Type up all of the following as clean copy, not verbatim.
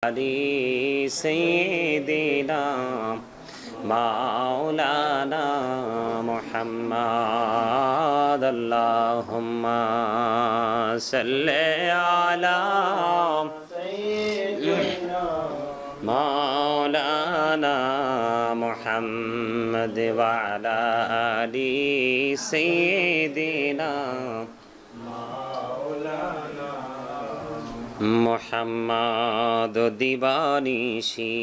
علي سيدنا مولانا محمد اللهم صل على سيدنا مولانا محمد وعلى آل سيدنا মোহাম্মদ দিবানিশি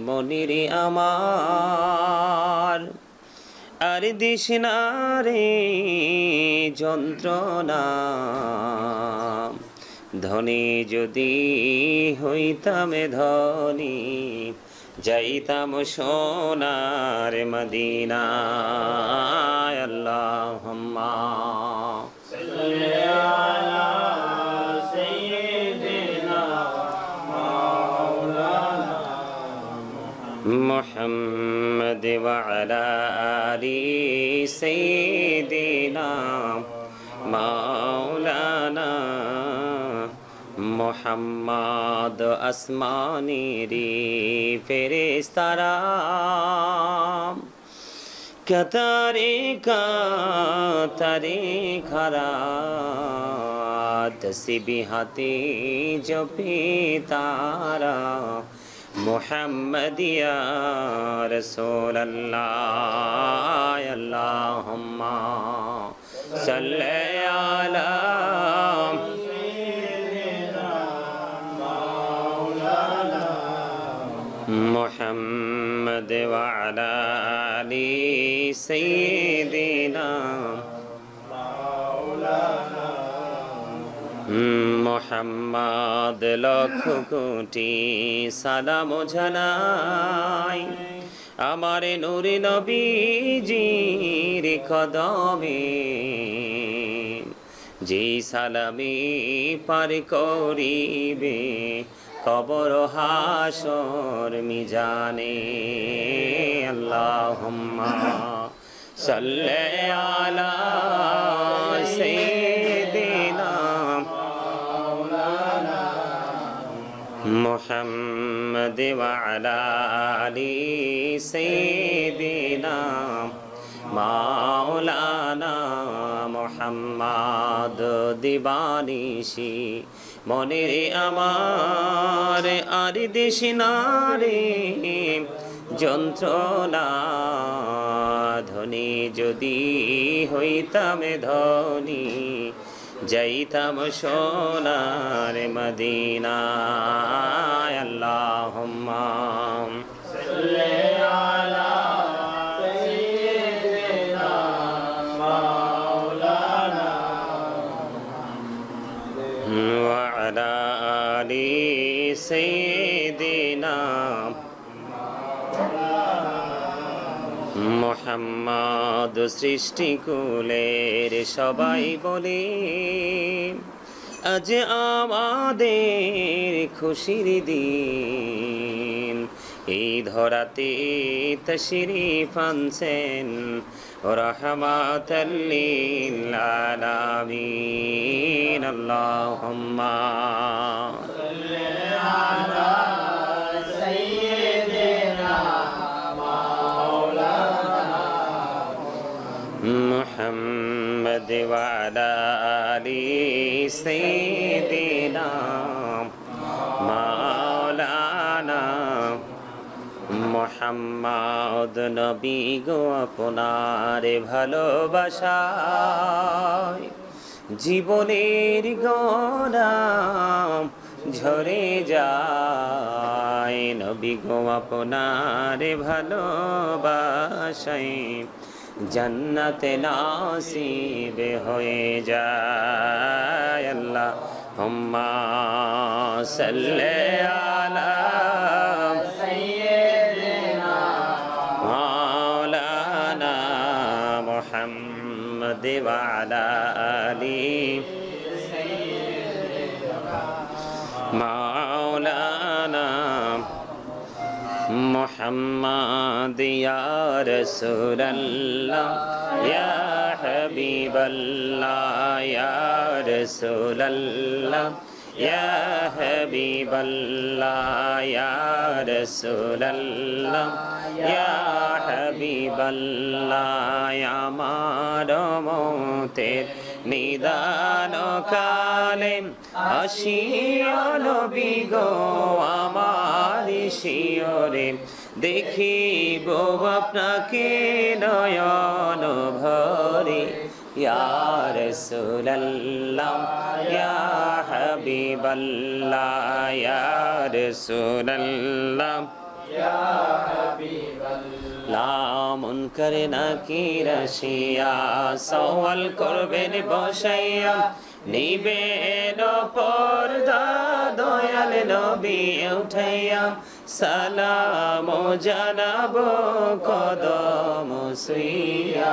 মনির আমার আর দিশনা রে যন্ত্রণা ধনী যদি হইতাম ধনী যাইতাম সোনার মদিনায় আল্লাহুম্মা সাল্লি আলা محمد وعلى آل سيدنا مولانا محمد আসমানি রে ফেরেশতারা কাতারে কাতারে খারা তসবিহাতে জপে তারা محمد يا رسول الله اللهم صل على سيدنا مولانا محمد وعلى آل سيدنا مولانا মোহাম্মদ লক্ষ কোটি সালাম জানাই আমার নূরে নবীজির কদমে যে সালামে পার করিবে কবর হাসর মিজানে আল্লাহুম্মা সাল্লি আলা সাইয়্যিদিনা محمد وعلى آل سيدنا مولانا محمد দিবানিশি মনের আমার আর দিশনা রে যন্ত্রণা ধনী যদি হইতাম ধনী যাইতাম সোনার মদিনায় আল্লাহুম্মা সাল্লি আলা সাইয়্যিদিনা মাওলানা ওয়া আলা আলি সাইয়্যিদিনা মোহাম্মদ সৃষ্টি কুলের সবাই বলে আজ আমাদের খুশির দিন এই ধরাতে তশরিফ আনছেন রাহমাতাল লিল আলামিন আল্লাহুম্মা সাল্লি আলা সাইয়্যিদিনা محمد وعلى آل سيدنا مولانا محمد নবী গো আপনার ভালোবাসায় জীবনের গরাম ঝরে যায় নবী গো আপনার ভালোবাসায় জন্নতে নাসিব হয়ে যায় আল্লাহুম্মা সাল্লি আলা সাইয়্যিদিনা মাওলানা মুহাম্মদ ওয়া আলা আলি সাইয়্যিদিনা মাওলানা محمد يا رسول الله يا حبيب الله يا رسول الله ইয়া হাবিবাল্লাহ ইয়া রাসূলাল্লাহ ইয়া হাবিবাল্লাহ আমার মতের নিদান কালে আসিও নবী গো আমার শিয়রে দেখিব আপনাকে নয়ন ভরে ইয়া রাসূলাল্লাহ ইয়া হাবিবাল্লাহ ইয়া রাসূলাল্লাহ ইয়া হাবিবাল্লাহ মুনকার নাকির আসিয়া সওয়াল করবেন বসাইয়া নিবেন পর্দা দয়াল নবী উঠাইয়া সালাম জানাবো কদম সুইয়া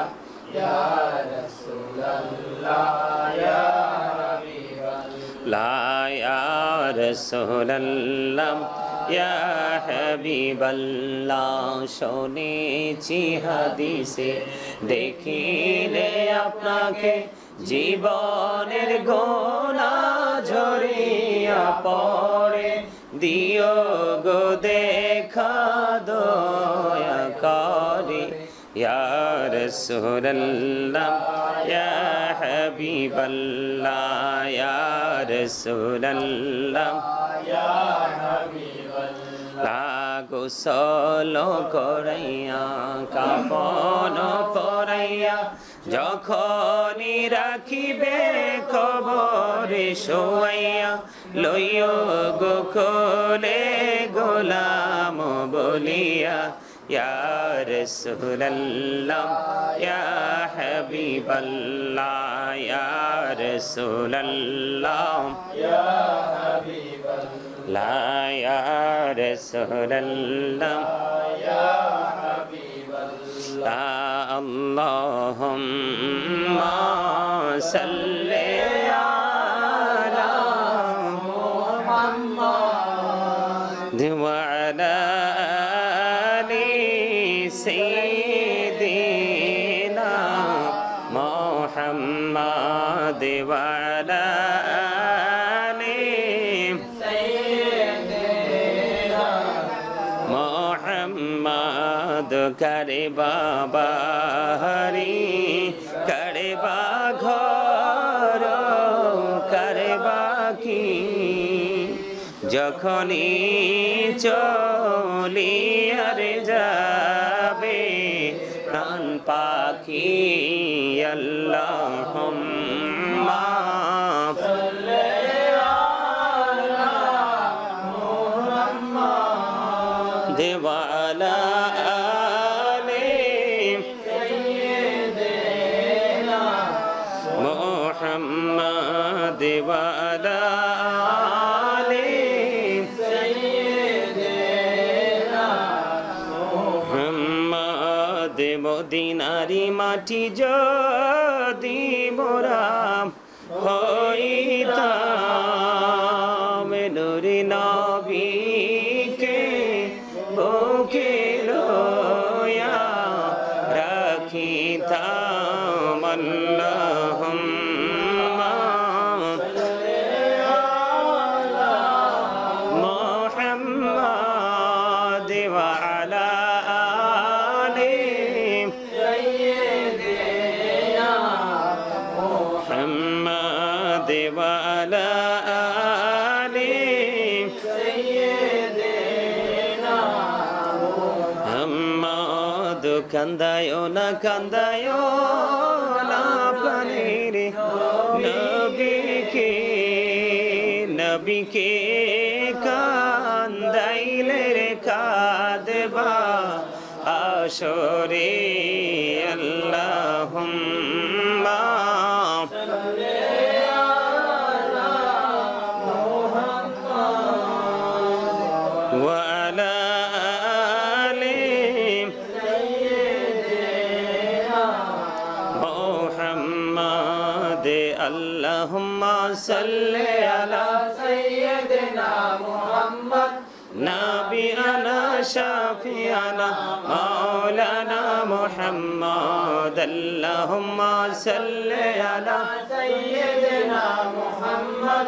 ইয়া রাসূলুল্লাহ ইয়া হাবিবাল্লাহ ইয়া রাসূলুল্লাহ ইয়া হাবিবাল্লাহ শুনেছি হাদিসে দেখিলে আপনাকে জীবনের গোনা ঝরিয়া পড়ে দিও গো দেখা দয়া করে ইয়া রাসূলুল্লাহ ইয়া হাবিবাল্লাহ ইয়া রাসূলুল্লাহ ইয়া হাবিবাল্লাহ গোসল করাইয়া কাফন পরাইয়া যখনই রাখিবে কবরে শোয়াইয়া লইও গো কোলে গোলাম বলিয়া ইয়া রাসূলুল্লাহ ইয়া হাবিবাল্লাহ ইয়া রাসূলুল্লাহ ইয়া হাবিবাল্লাহ ইয়া রাসূলুল্লাহ ইয়া হাবিবাল্লাহ আল্লাহুম্মা সাল্লি আলা মুহাম্মাদ ওয়া আলা আলি সাইয়্যিদিনা মুহাম্মাদ ওয়া আলা আলি সাইয়্যিদিনা মুহাম্মাদ করে বাবা হরি করে বা ঘর করে বাকি যখনই চলিয়ার যাবে প্রাণ পাখি আল্লাহুম্মা সাল্লি আলা মুহাম্মাদ ওয়া আলা محمد وعلى آل سيدنا محمد মদিনারি মাটি যদি মোরা হইতাম নূরে নবীকে বুকে লইয়া রাখিতাম আল্লাহুম্মা সাল্লি আলা মুহাম্মাদ ওয়া আলা আলি সাইয়্যিদিনা মুহাম্মাদ ওয়া আলা আলি সাইয়্যিদিনা মুহাম্মাদ কান্দায়ো না প্রাণের নবীকে কান্দাইলে রে কাঁদবা আসরে আল্লাহুম্মা সাল্লি আলা মুহাম্মাদ ওয়া আলা আলি সাইয়্যিদিনা মুহাম্মাদ আল্লাহুম্মা সাল্লি আলা সাইয়্যিদিনা মুহাম্মাদ নাবিয়ানা শাফিয়ানা মাওলানা মুহাম্মদ আল্লাহুম্মা সাল্লি আলা সাইয়্যিদিনা মুহাম্মদ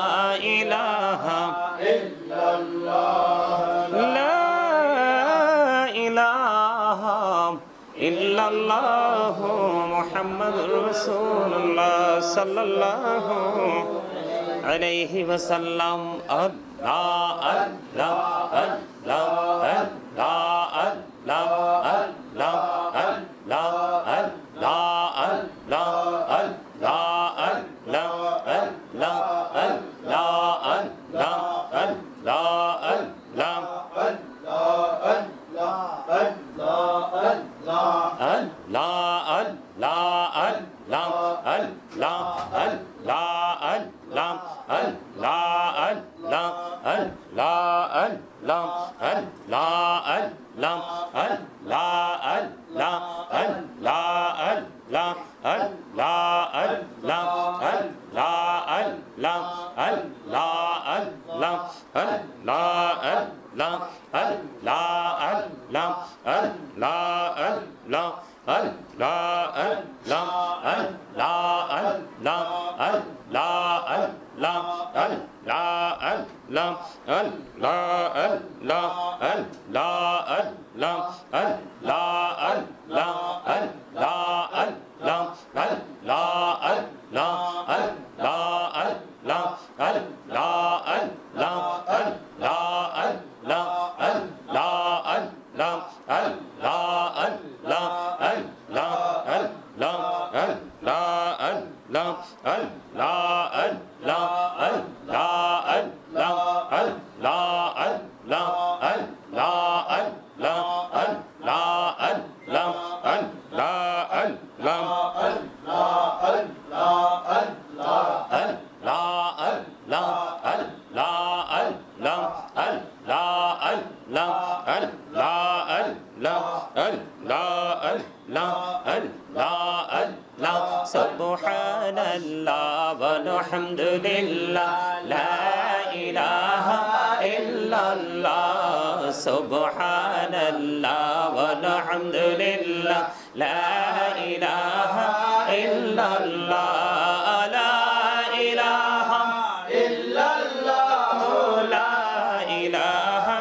ইল্লাল্লাহু মুহাম্মাদুর রাসূলুল্লাহ সাল্লাল্লাহু আলাইহি ওয়াসাল্লাম আল্লাহ আল্লাহ আল্লাহ আল্লাহ আল্লাহ আল্লাহ আল্লাহ আল্লাহ আল্লাহ আল্লাহ আল্লাহ আল্লাহ আল্লাহ আল্লাহ Subhanallah walhamdulillah la ilaha illallah Subhanallah walhamdulillah la ilaha illallah la ilaha illallah la ilaha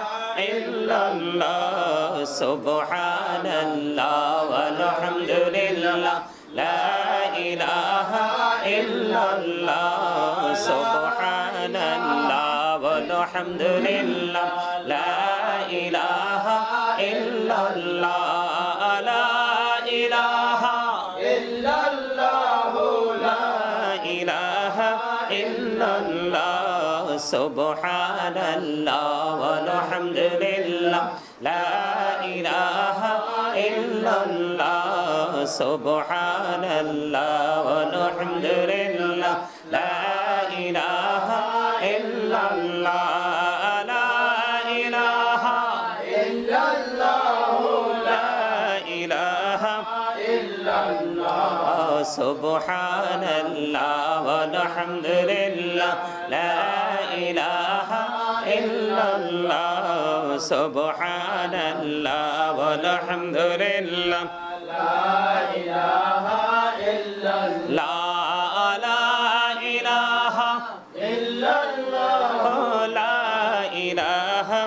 illallah Subhanallah walhamdulillah la ilaha illallah Subhanallah walhamdulillah la ilaha illallah la ilaha illallah la ilaha illallah Subhanallah walhamdulillah la ilaha illallah Subhanallah walhamdulillah la ilaha illallah la ilaha illallah la ilaha illallah Subhanallah walhamdulillah la ilaha illallah Subhanallah walhamdulillah la ilaha illallah la ilaha illallah la ilaha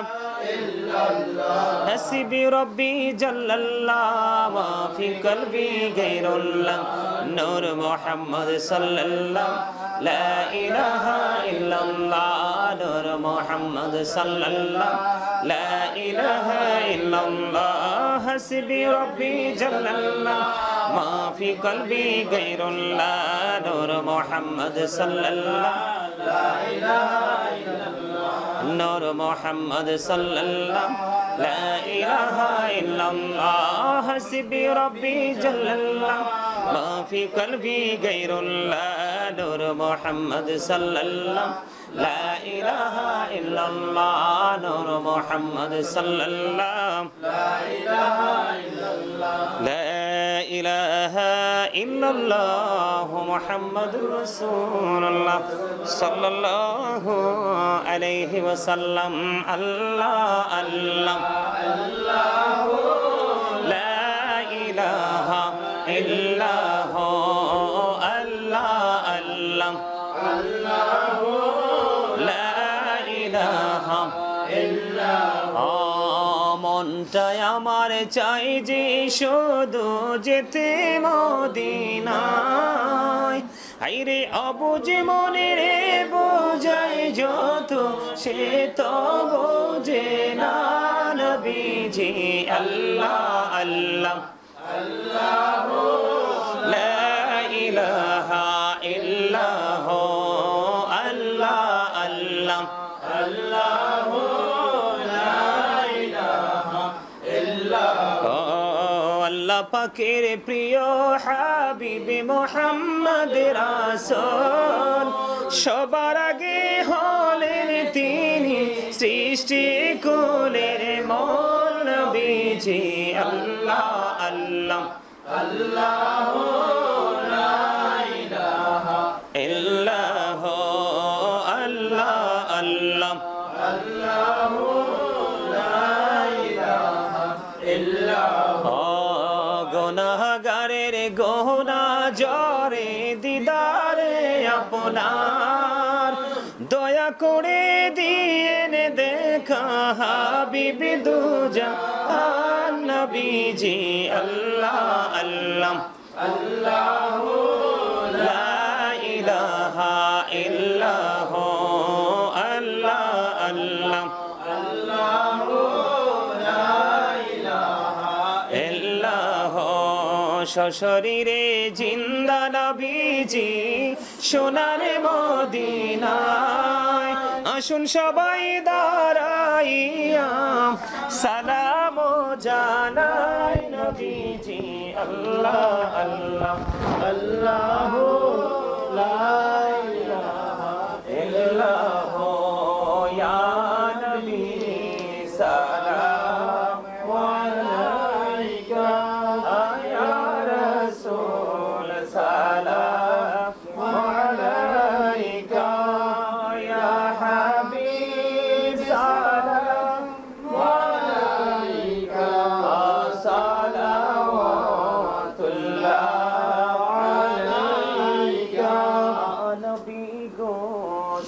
illallah hasbi rabbi jallallah ma fi qalbi ghayrullah nur muhammad sallallahu la ilaha illallah nur muhammad sallallahu la ilaha illallah hasbi rabbi jallallah ma fi qalbi ghayrullah nur muhammad sallallahu la ilaha illallah nur muhammad sallallahu la ilaha illallah hasbi rabbi jallallah ma fi qalbi ghayrullah nur muhammad sallallahu la ilaha illallah nur muhammad sallallahu la ilaha illallah la ilaha illallah muhammadur rasulullah sallallahu alaihi wasallam allah allah allah la ilaha illallah allah allah allah la ilaha illallah মনটায় আমার চাই যে শুধু যেতে মদিনায়। হায়রে অবুঝ মনে রে বোঝাই যত সে তো বোঝে না নবীজি। আল্লাহ আল্লাহ আল্লাহ লা ইলাহা ইল্লাহ আল্লাহ আল্লাহ আল্লাহ লা ইলাহা ইল্লাহ। আল্লাহ পাকের প্রিয় হাবিবে মুহাম্মদ রাসূল, সবার আগে হলেন তিনি সৃষ্টি কুলের মূল নবীজি। আল্লাহ আল্লাহ আল্লাহ লা ইলাহা ইল্লাহ আল্লাহ আল্লাহ আল্লাহ লা ইলাহা ইল্লাহ। গুনাহগারের গোনা জরে দিদারে আপনার, দয়া করে দিয়েন দেখা হাবিবি দুজাহান নবীজি। আল্লাহ আল্লাহ আল্লাহ লা ইলাহা ইল্লাহ আল্লাহ আল্লাহ আল্লাহ লা ইলাহা ইল্লাহ। সশরীরে জিন্দা নবীজি সোনার মদিনায়, আসুন সবাই দাঁড়াইয়া সালাম জানাই নবীজি। আল্লাহ আল্লাহ আল্লাহ লা ইলাহা ইল্লাহ ইয়া নবী সালাম আলাইকা ইয়া রাসূল সালাম আলাইকা ইয়া হাবিব সালাম আলাইকা সালাওয়াতুল্লাহ আলাইকা। নবী গো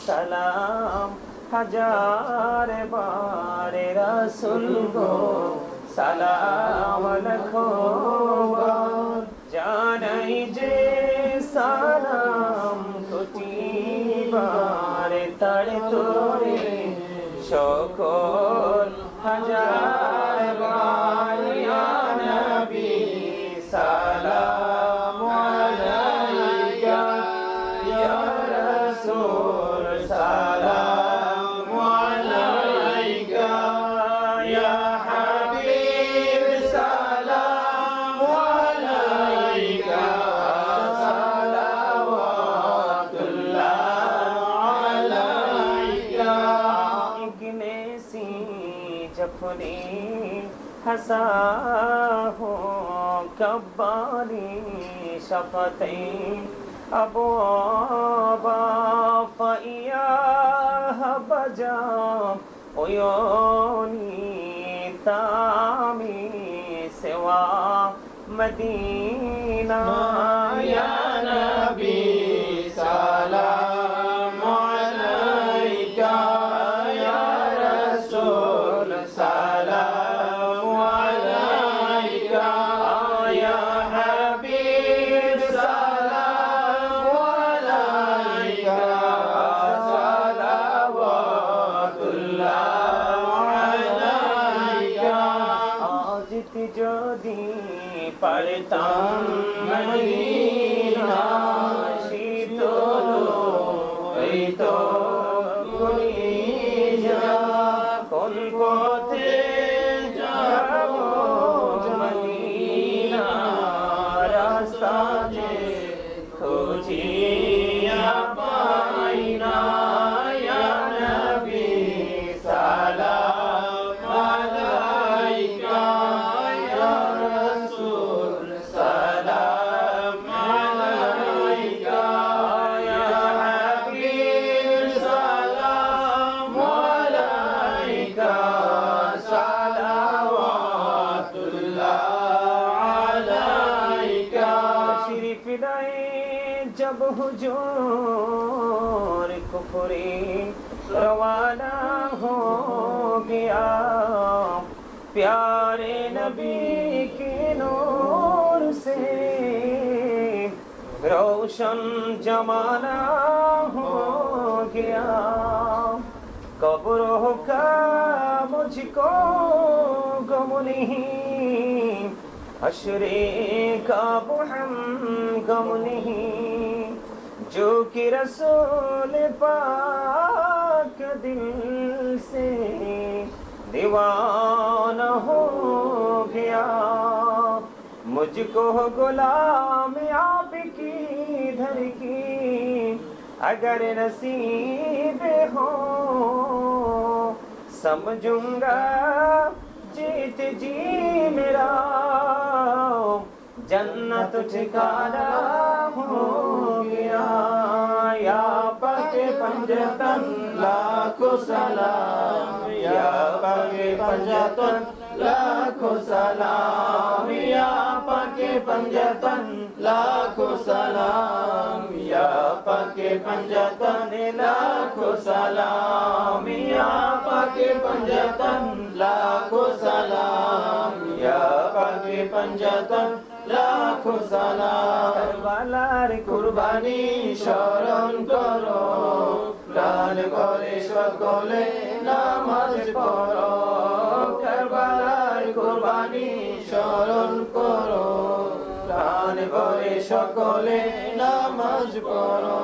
সালাম হাজার বারে, রাসূল গো সালাম লাখো বার, জানাই যে সালাম কোটি বারে তার তোরে সকল হাজার বার। ইয়া নবী সালাম আলাইকা ইয়া রাসূল সালাম আলাইকা ইয়া হাবিব সালাম আলাইকা সালাওয়াতুল্লাহ আলাইকা। ইগনে সি জফরি हंसा हो कब्बारी शफते अबो फैया बजा ओयोनी तामी सेवा मदीना। या नबी सलाम अलैका या रसूल सलाम अलैका या हबीब सलाम अलैका सलावतुल्लाह अलैका। आज যদি পারতাম মদিনা শীতল হইতো কলিজা, কোন পথে যাব মদিনা রাস্তা যে খুঁজিয়া পাই না। ইয়া নবী সালাম আলাইকা ইয়া রাসূল সালাম আলাইকা ইয়া হাবিব সালাম আলাইকা সালাওয়াতুল্লাহ আলাইকা। শরীফ দায়ে जब हुजूर कुफरी रवाना हो गया, प्यारे नबी के नूर से रोशन जमाना हो गया। कब्रों का मुझको गम नहीं, हश्रे का हम गम नहीं, जो कि रसूल पाक दिल से दीवाना हो गया। मुझको गुलाम आपकी धर की अगर नसीब हो, समझूंगा जीत जी मेरा जन्नत ठिकाना हो गया। या पके पंजतन लाखों सलाम, या पके पंजतन लाखों सलाम, या पके पंजतन लाखों सलाम, या पके पंजतन लाखों सलाम, या पके पंजतन लाखों सलाम, या पके पंजतन लाखों सलाम। करबालार कुरबानी স্মরণ করো, প্রাণ করে সকলে নামাজ পড়ো। কারবালার কুরবানি স্মরণ করো, প্রাণ করে সকলে নামাজ পড়ো।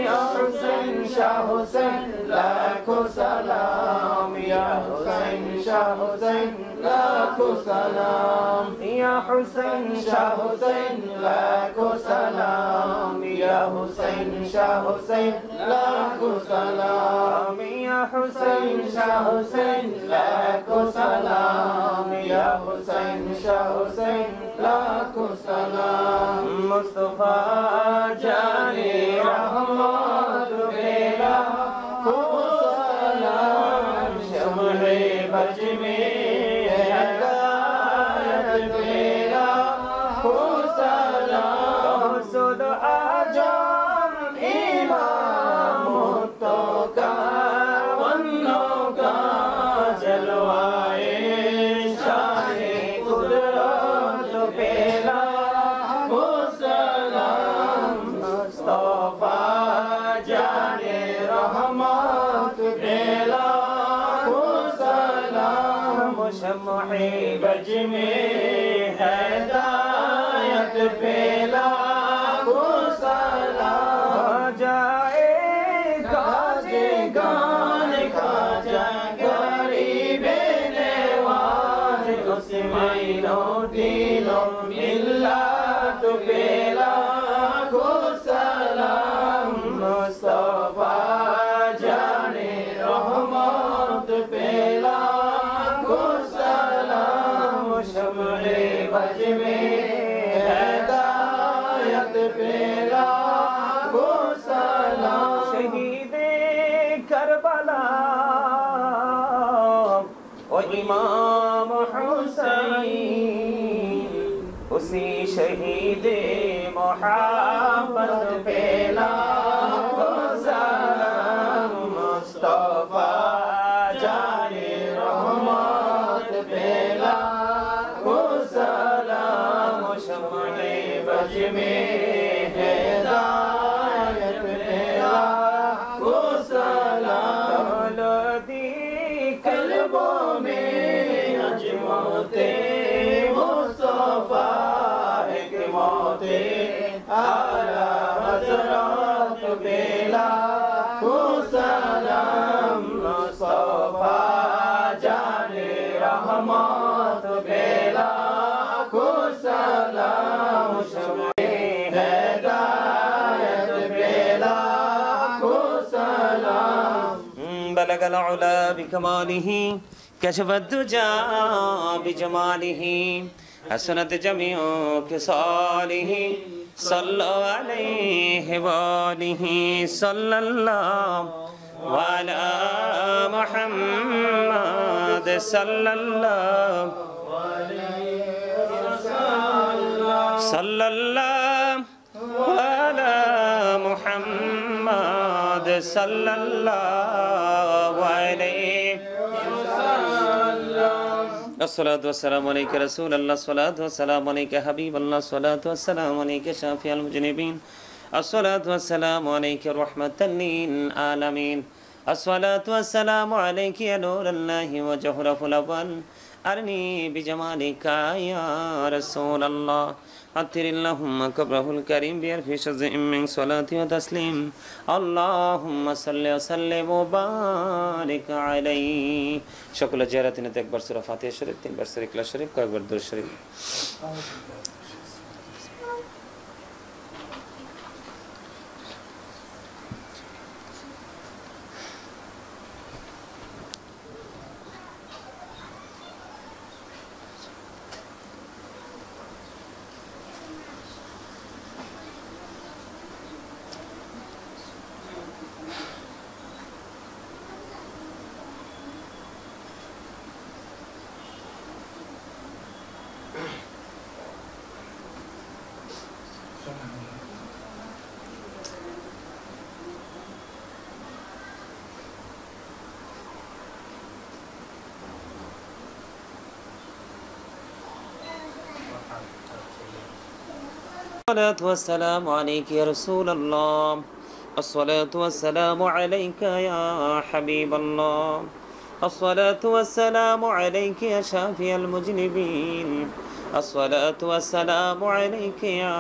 ইয়া হুসেন শাহ হুসেন লাখো সালাম, ইয়া হুসেন শাহ হুসেন লাখো সালাম, ইয়া হুসেন শাহ হুসেন লাখো সালাম, ইয়া হুসেন শাহ হুসেন লাখো সালাম, ইয়া হুসেন শাহ হুসেন লাখো সালাম, ইয়া হুসেন শাহ হুসেন লাখো সালাম। মুস্তাফা জানে রহমত বেলা খো সালাম, শমে বজ में हिदायत बेला खो सलाम। सुद आजम इमाम तो का वन्नो का जलवाए शाहे कुदरत बेला खो सलाम। मुस्तफा जाने रहमत बेला खो सलाम। शम्हे बज में हिदायत बेला खो सलाम। जाए गाजे गान खाजा गरीबे नेवाज, उस्माइनो दीनो मिल्लत बेला खो सलाम। मुस्तफा जाने रहमत बेला खो सलाम। शम्हे बज में हिदायत बेला खो सलाम। शहीदे करबला ओ इमाम हुसैन, उसी शहीदे मोहब्बत बेला खो सलाम। मुस्तफा जाने रहमत बेला खो सलाम। शम्हे बज में हिदायत बेला खो सलाम। लदी कल्बों में अजमते मुस्तफा एक मौते आला हज़रत बेला खो सलाम। मुस्तफा जाने रहमत बेला खो सलाम। शम्हे हिदायत बेला खो सलाम। बलगल उला बिकमालिही कशफत दुजा बिजमालिही हसनत जमीओ खिसालिही सल्लल्लाहु अलैहि वालिही सल्लल्लाहु अला मुहम्मद सल्लल्लाहु सल्लल्लाहु अला मुहम्मद सल्लल्लाहु अलैहि الصلاة والسلام عليك رسول الله الصلاة والسلام عليك حبيب الله الصلاة والسلام عليك شافي المذنبين الصلاة والسلام عليك رحمة للعالمين الصلاة والسلام عليك يا نور الله وجهره الأول أرني بجمالك يا رسول الله أطر اللهم قبره الكريم بألف شزء من صلاة وتسليم اللهم صل وسلم وبارك عليه شكل جارة একবার সূরা ফাতিহা শরীফ তিনবার সূরা ইখলাস শরীফ কয়েকবার দুরূদ শরীফ الصلاة والسلام عليك يا رسول الله الصلاة والسلام عليك يا حبيب الله الصلاة والسلام عليك يا شافي المذنبين الصلاة والسلام عليك يا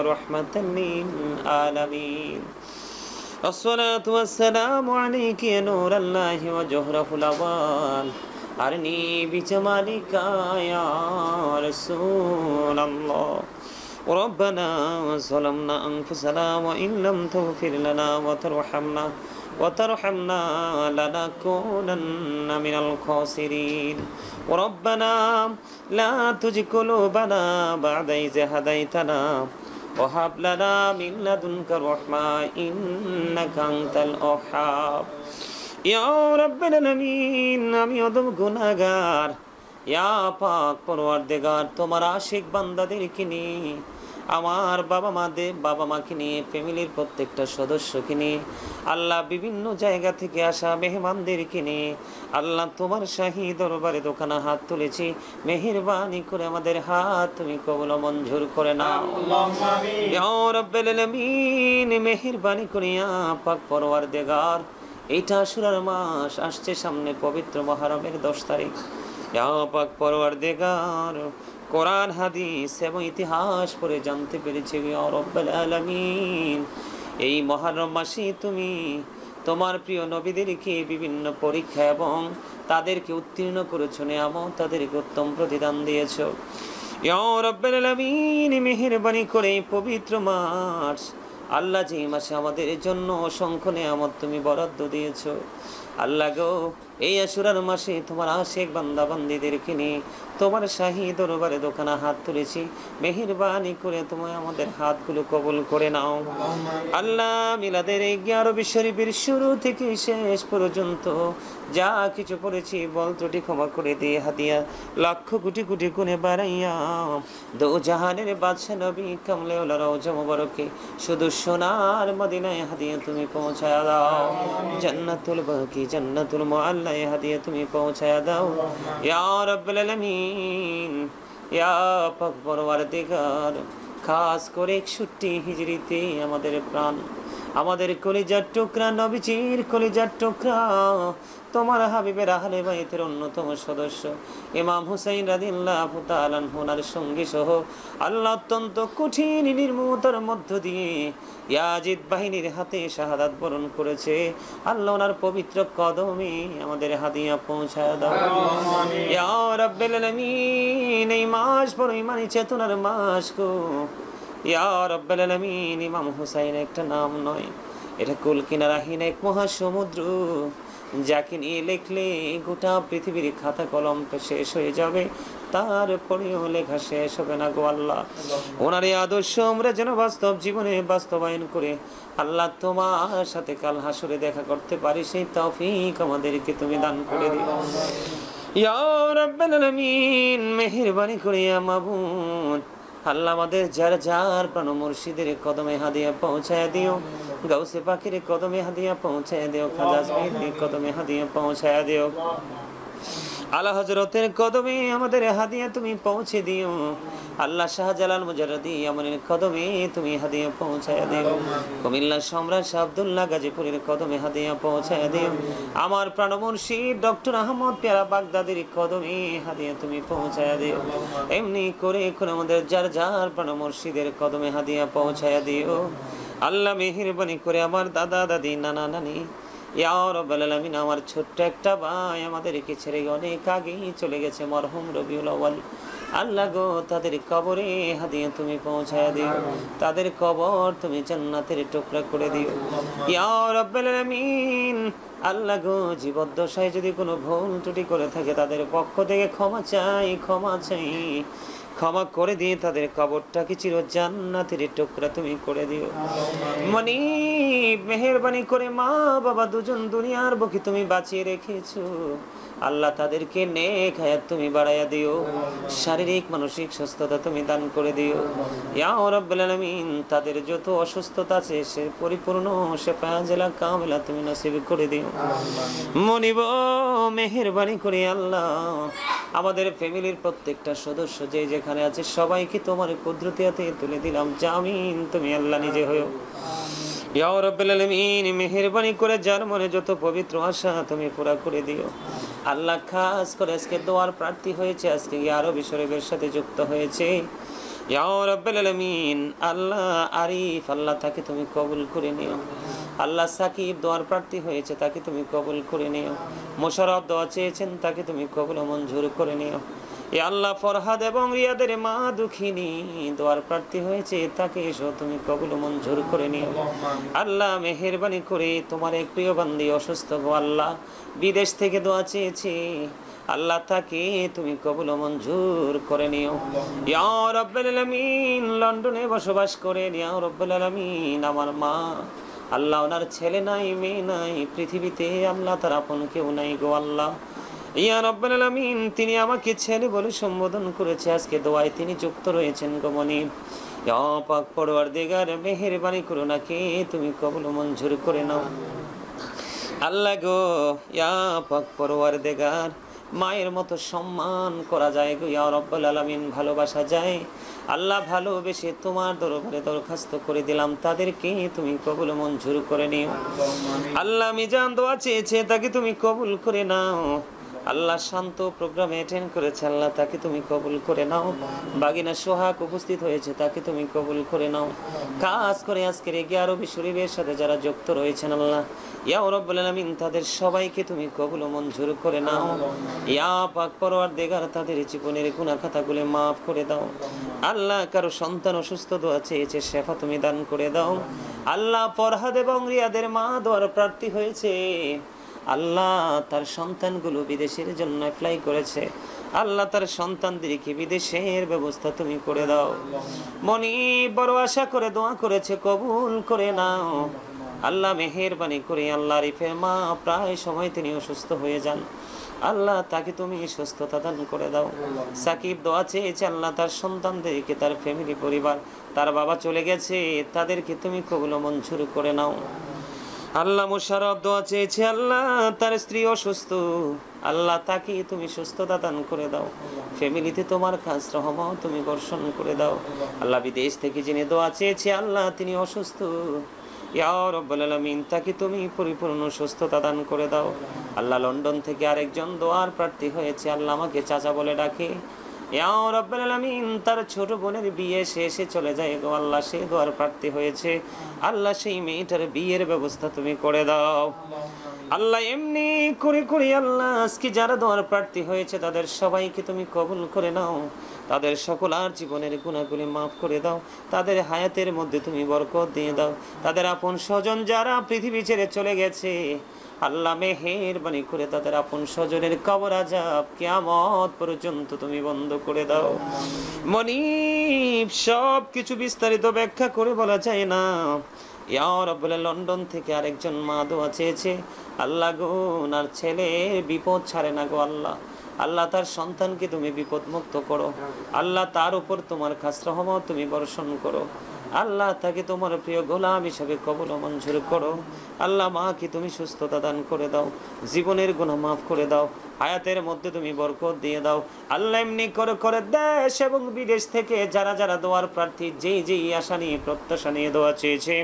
رحمة للعالمين الصلاة والسلام عليك يا نور الله وجهره الأول أرني بجمالك يا رسول الله ربنا ظلمنا أنفسنا وإن لم تغفر لنا وترحمنا لنكونن من الخاسرين ربنا لا تزغ قلوبنا بعد إذ هديتنا وهب لنا من لدنك رحمة إنك أنت الوهاب يا رب العالمين আমি অদম গুনাহগার ইয়া পাক পরওয়ারদিগার তোমার আশিক বান্দাদেরকে নিয়ে আমার বাবা মাকে নিয়ে ফ্যামিলির প্রত্যেকটা সদস্যকে নিয়ে আল্লাহ বিভিন্ন জায়গা থেকে আসা মেহমানদেরকে নিয়ে আল্লাহ তোমার শাহী দরবারে দোকানে হাত তুলেছি মেহেরবানি করে আমাদের হাত তুমি কবুল মঞ্জুর করে নাও আল্লাহুম্মা আমিন ইয়া রাব্বাল আলামিন মেহেরবানি করে ইয়া পাক পরওয়ারদিগার এইটা আশুরার মাস আসছে সামনে পবিত্র মুহররমের 10 তারিখ ইয়া পাক পরওয়ারদিগার কোরআন হাদিস এবং ইতিহাস পড়ে জানতে পেরেছি ইয়া রাব্বাল আলামিন এই মুহররম মাসে তুমি তোমার প্রিয় নবীদেরকে বিভিন্ন পরীক্ষা এবং তাদেরকে উত্তীর্ণ করেছো নিয়ামত তাদেরকে উত্তম প্রতিদান দিয়েছো ইয়া রাব্বাল আলামিন মেহেরবানি করে পবিত্র মাস আল্লাহ যে মাসে আমাদের জন্য অসংখ্য নিয়ামত তুমি বরাদ্দ দিয়েছো আল্লাহ গো এই আশুরার মাসে তোমার আশিক বান্দা বান্দীদেরকে নিয়ে তোমার শাহী দরবারে দোকানে হাত তুলেছি মেহেরবানি করে তুমি আমাদের হাতগুলো কবুল করে নাও আল্লাহ মিলাদের 11 শরীফের শুরু থেকে শেষ পর্যন্ত যা কিছু পড়েছি বল ত্রুটি ক্ষমা করে দিয়ে হাদিয়া লক্ষ কোটি কোটি গুণে বাড়াইয়া দো জাহানের বাদশা নবী কামলেওয়ালা রওজা মুবারকে শুধু সোনার মদিনায় হাদিয়া তুমি পৌঁছায়া দাও জান্নাতুল বাকি জান্নাতুল মুআল্লা হাদিয়া তুমি পৌঁছায়া দাও ইয়া রাব্বাল আলামিন ইয়া পাক পরওয়ারদিগার খাস করে 61 হিজরিতে আমাদের প্রাণ আমাদের কলিজার টুকরা নবীজির কলিজার টুকরা তোমার হাবিবের আহলে বাইতের অন্যতম সদস্য ইমাম হুসাইন রাদিয়াল্লাহু তাআলা আনহুর সঙ্গী সহ আল্লাহ অত্যন্ত কঠিন নির্মমতার মধ্য দিয়ে ইয়াজিদ বাহিনীর হাতে শাহাদাত বরণ করেছে আল্লাহ ওনার পবিত্র কদমে আমাদের হাদিয়া পৌঁছায় দাও আমিন ইয়া রাব্বাল আলামিন এই মাস বড় ইমানি চেতনার মাস গো ইয়া রাব্বাল আলামিন ইমাম হুসাইন একটা নাম নয় এটা কুল কিনারাহীন এক মহাসমুদ্র যাকে নিয়ে লিখলে গোটা পৃথিবীর খাতা কলম শেষ হয়ে যাবে তারপরেও লেখা শেষ হবে না গো আল্লাহ ওনার এই আদর্শ আমরা যেন বাস্তব জীবনে বাস্তবায়ন করে আল্লাহ তোমার সাথে কাল হাসরে দেখা করতে পারি সেই তৌফিক আমাদেরকে তুমি দান করে দিও ইয়া রাব্বাল আলামিন মেহেরবানি করে ইয়া মাবুদ আল্লাহ আমাদের যার যার প্রাণ মুর্শিদের কদমে হাদিয়া পৌঁছায় দিও গাউসে পাখির কদমে হাদিয়া পৌঁছায় দিও খাজা আজমির কদমে হাদিয়া পৌঁছায় দিও আলা হযরতের কদমে আমাদের হাদিয়া তুমি পৌঁছে দিও। আল্লাহ শাহজালাল মুজাররদি আমাদের কদমে তুমি হাদিয়া পৌঁছায়া দিও। কুমিল্লা সম্রাট শাহ আব্দুল্লাহ গাজীপুরের কদমে হাদিয়া পৌঁছায়া দিও। আমার প্রাণমুর্শিদ ডক্টর আহমদ পেয়ারা বাগদাদির কদমে হাদিয়া তুমি পৌঁছায়া দিও। এমনি করে এখন আমাদের যার যার প্রাণমুর্শিদের কদমে হাদিয়া পৌঁছায়া দিও। আল্লাহ মেহেরবানি করে আমার দাদা দাদি নানা নানি ইয়া রাব্বাল আলামিন আমার ছোট্ট একটা ভাই আমাদেরকে ছেড়ে অনেক আগেই চলে গেছে মরহুম রবিউল আউয়াল। আল্লাহ গো তাদের কবরে হাদিয়া তুমি পৌঁছায়া দিও। তাদের কবর তুমি জান্নাতের টুকরা করে দিও ইয়া রাব্বাল আলামিন। আল্লাহ গো জীবদ্দশায় যদি কোনো ভুল ত্রুটি করে থাকে তাদের পক্ষ থেকে ক্ষমা চাই, ক্ষমা চাই। ক্ষমা করে দিয়ে তাদের কবরটাকে চির জান্নাতের টুকরা তুমি করে দিও। মনি মেহেরবানি করে মা বাবা দুজন দুনিয়ার বুকে তুমি বাঁচিয়ে রেখেছো। আল্লাহ তাদেরকে নেক হায়াত তুমি বাড়াইয়া দিও। শারীরিক মানসিক সুস্থতা তুমি দান করে দিও ইয়া রাব্বুল আলামিন। তাদের যত অসুস্থতা আছে সে পরিপূর্ণ শিফা আজলা কামিলা তুমি নসিব করে দিও। মনিব মেহেরবানি করে আল্লাহ আমাদের ফ্যামিলির প্রত্যেকটা সদস্য যে যেখানে আছে সবাইকে তোমার কুদরতি হাতে তুলে দিলাম। জামিন তুমি আল্লাহ নিজে হও ইয়া রাব্বুল আলামিন। মেহেরবানি করে যার মনে যত পবিত্র আশা তুমি পুরা করে দিও আল্লাহ। খাস করে আজকে দোয়ার প্রার্থী হয়েছে, আজকে আরবি শরীফের সাথে যুক্ত হয়েছে ইয়া রাব্বুল আলামিন। আল্লাহ আরিফ আল্লাহ তাকে তুমি কবুল করে নিও। আল্লাহ সাকিব দোয়ার প্রার্থী হয়েছে তাকে তুমি কবুল করে নিও। মোশাররফ দোয়া চেয়েছেন তাকে তুমি কবুল ও মঞ্জুর করে নিও ইয়া আল্লাহ। ফরহাদ এবং রিয়াদের মা দুঃখিনী দোয়ার প্রার্থী হয়েছে তাকে এসো তুমি কবুল ও মঞ্জুর করে নিও আল্লাহ। মেহেরবানি করে তোমার এক প্রিয় বান্দি অসুস্থ গো আল্লাহ, বিদেশ থেকে দোয়া চেয়েছে আল্লাহ তাকে তুমি কবুল ও মঞ্জুর করে নিও ইয়া রাব্বুল আলামিন। লন্ডনে বসবাস করে ইয়া রাব্বুল আলামিন আমার মা আল্লাহ, ওনার ছেলে নাই মেয়ে নাই পৃথিবীতে আল্লাহ তার আপন কেউ নাই গো আল্লাহ ইয়া রাব্বুল আলামিন। তিনি আমাকে ছেলে বলে সম্বোধন করেছে, আজকে দোয়ায় তিনি যুক্ত রয়েছেন গো মনিব ইয়া পাক পরওয়ারদিগার মেহেরবানি করো নাকে তুমি কবুল ও মঞ্জুর করে নাও আল্লাহ গো ইয়া পাক পরওয়ারদিগার। মায়ের মতো সম্মান করা যায় গো ইয়া রাব্বুল আলামিন, ভালোবাসা যায় আল্লাহ। ভালোবেসে তোমার দরবারে দরখাস্ত করে দিলাম তাদেরকে তুমি কবুল ও মঞ্জুর করে নিও আল্লাহ। মিজান দোয়া চেয়েছে তাকে তুমি কবুল করে নাও আল্লাহ। শান্ত প্রোগ্রামে অ্যাটেন্ড করেছে আল্লাহ তাকে তুমি কবুল করে নাও। বাগিনা সোহাগ উপস্থিত হয়েছে তাকে তুমি কবুল করে নাও। কাজ করে আজকের 11 শরীফের সাথে যারা যুক্ত রয়েছেন আল্লাহ ইয়া রাব্বুল আলামিন তাদের সবাইকে তুমি কবুল ও মঞ্জুর করে নাও ইয়া পাক পরওয়ারদিগার। তাদের জীবনের গুনাহ খাতাগুলো মাফ করে দাও আল্লাহ। কারো সন্তান অসুস্থ দোয়া চেয়েছে শেফা তুমি দান করে দাও আল্লাহ। ফরহাদ এবং রিয়াদের মা দোয়ার প্রার্থী হয়েছে আল্লাহ, তার সন্তানগুলো বিদেশের জন্য অ্যাপ্লাই করেছে আল্লাহ, তার সন্তানদেরকে বিদেশের ব্যবস্থা তুমি করে দাও। মনি বড় আশা করে দোয়া করেছে কবুল করে নাও আল্লাহ। মেহেরবানি করে আল্লাহ আরিফের মা প্রায় সময় তিনি অসুস্থ হয়ে যান আল্লাহ, তাকে তুমি সুস্থতা দান করে দাও। সাকিব দোয়া চেয়েছে আল্লাহ তার সন্তানদেরকে, তার ফ্যামিলি পরিবার, তার বাবা চলে গেছে তাদেরকে তুমি কবুল ও মঞ্জুর করে নাও আল্লাহ। মোশাররফ দোয়া চেয়েছে আল্লাহ তার স্ত্রী অসুস্থ আল্লাহ, তাকে তুমি সুস্থতা দান করে দাও। ফ্যামিলিতে তোমার খাস রহমত তুমি বর্ষণ করে দাও আল্লাহ। বিদেশ থেকে যিনি দোয়া চেয়েছে আল্লাহ তিনি অসুস্থ ইয়া রাব্বুল আলামিন, তাকে তুমি পরিপূর্ণ সুস্থতা দান করে দাও আল্লাহ। লন্ডন থেকে আরেকজন দোয়ার প্রার্থী হয়েছে আল্লাহ, আমাকে চাচা বলে ডাকে ইয়া রাব্বুল আলামিন। তার ছোট বোনের বিয়ে শেষে চলে যায় গো আল্লাহ, সে দোয়ার প্রার্থী হয়েছে আল্লাহ। সেই মেয়েটার বিয়ের ব্যবস্থা তুমি করে দাও আল্লাহ। এমনি করে করে আল্লাহ আজকে যারা দোয়ার প্রার্থী হয়েছে তাদের সবাইকে তুমি কবুল করে নাও, তাদের সকল আর জীবনের গুনাহগুলি মাফ করে দাও, তাদের হায়াতের মধ্যে তুমি বরকত দিয়ে দাও। তাদের আপন স্বজন যারা পৃথিবী ছেড়ে চলে গেছে আল্লাহ মেহেরবানি করে তাদের আপন স্বজনের কবর আযাব কিয়ামত পর্যন্ত তুমি বন্ধ করে দাও। মনিব সব কিছু বিস্তারিত ব্যাখ্যা করে বলা যায় না ইয়া রাব্বুল লন্ডন থেকে আরেকজন মা দোয়া চেয়েছে আল্লাহ গো, ওনার ছেলে বিপদ ছাড়ে না গো আল্লাহ। আল্লাহ তার সন্তানকে তুমি বিপদ মুক্ত করো আল্লাহ, তার উপর তোমার খাস রহমত তুমি বর্ষণ করো আল্লাহ তাকে তোমার প্রিয় গোলাম হিসাবে কবুল ও মঞ্জুর করো। আল্লাহ মাকে তুমি সুস্থতা দান করে দাও, জীবনের গুনাহ মাফ করে দাও, হায়াতের মধ্যে তুমি বরকত দিয়ে দাও। আল্লাহ এমনি করে করে দেশ এবং বিদেশ থেকে যারা যারা দোয়ার প্রার্থী, যেই আশা নিয়ে প্রত্যাশা নিয়ে দোয়া চেয়েছে,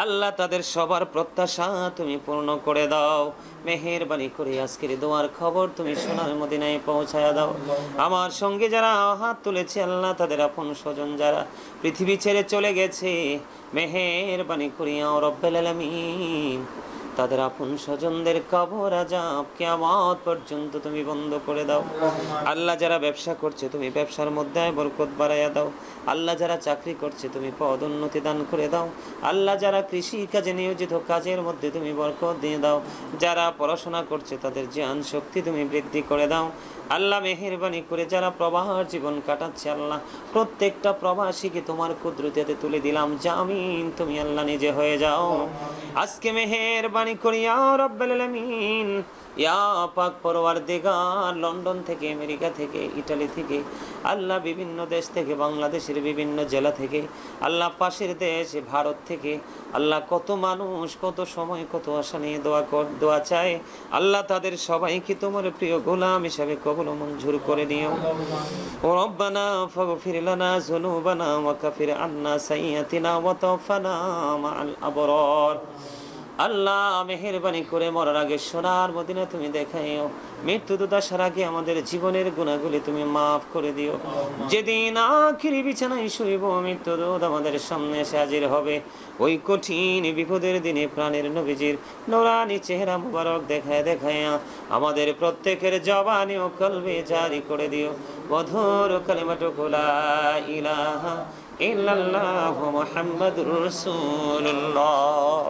আল্লাহ তাদের সবার প্রত্যাশা তুমি পূর্ণ করে দাও। মেহেরবানি করে আজকের দোয়ার খবর তুমি সোনার মদিনায় পৌঁছায়া দাও। আমার সঙ্গে যারা হাত তুলেছে আল্লাহ তাদের আপন স্বজন যারা পৃথিবী ছেড়ে চলে গেছে, মেহেরবানি করিয়া রব্বুল আলামিন তাদের আপন স্বজনদের কবর আযাব কিয়ামত পর্যন্ত তুমি বন্ধ করে দাও। আল্লাহ যারা ব্যবসা করছে তুমি ব্যবসার মধ্যে বরকত বাড়াইয়া দাও। আল্লাহ যারা চাকরি করছে তুমি পদ উন্নতি দান করে দাও। আল্লাহ যারা কৃষি কাজে নিয়োজিত কাজের মধ্যে তুমি বরকত দিয়ে দাও। যারা পড়াশোনা করছে তাদের জ্ঞান শক্তি তুমি বৃদ্ধি করে দাও। আল্লাহ মেহেরবানি করে যারা প্রবাহ জীবন কাটাচ্ছে আল্লাহ প্রত্যেকটা প্রবাসীকে তোমার কুদরতে তুলে দিলাম, জামিন তুমি আল্লাহ নিজে হয়ে যাও। আজকে মেহেরবানি করিয়া রব্বুল আলামিন ইয়া পাক পরওয়ারদিগার, লন্ডন থেকে, আমেরিকা থেকে, ইটালি থেকে, আল্লাহ বিভিন্ন দেশ থেকে, বাংলাদেশের বিভিন্ন জেলা থেকে, আল্লাহ পাশের দেশ ভারত থেকে, আল্লাহ কত মানুষ কত সময় কত আশা নিয়ে দোয়া চায়, আল্লাহ তাদের সবাইকে তোমার প্রিয় গোলাম হিসাবে কবুল ও মঞ্জুর করে নিও। ও রব্বানা ফাগফির লানা যুনুবানা ওয়া কাফির আন্না সাইয়্যাতিনা ওয়া তাওফানা মাআল আবরার। আল্লাহ মেহেরবানি করে মরার আগে সোনার মদিনা তুমি দেখাইও, মৃত্যু দুদাসার আগে আমাদের জীবনের গুনাহগুলি তুমি মাফ করে দিও। যেদিন আখিরি বিছানায় শুইব, মৃত্যু দূত আমাদের সামনে এসে হাজির হবে, ওই কঠিন বিপদের দিনে প্রাণের নবীজির নূরানি চেহারা মুবারক দেখায় দেখায়া আমাদের প্রত্যেকের জবানে ও কলবে জারি করে দিও মধুর কালিমাটুকু লা ইলাহা ইল্লাল্লাহু মুহাম্মাদুর রাসূলুল্লাহ।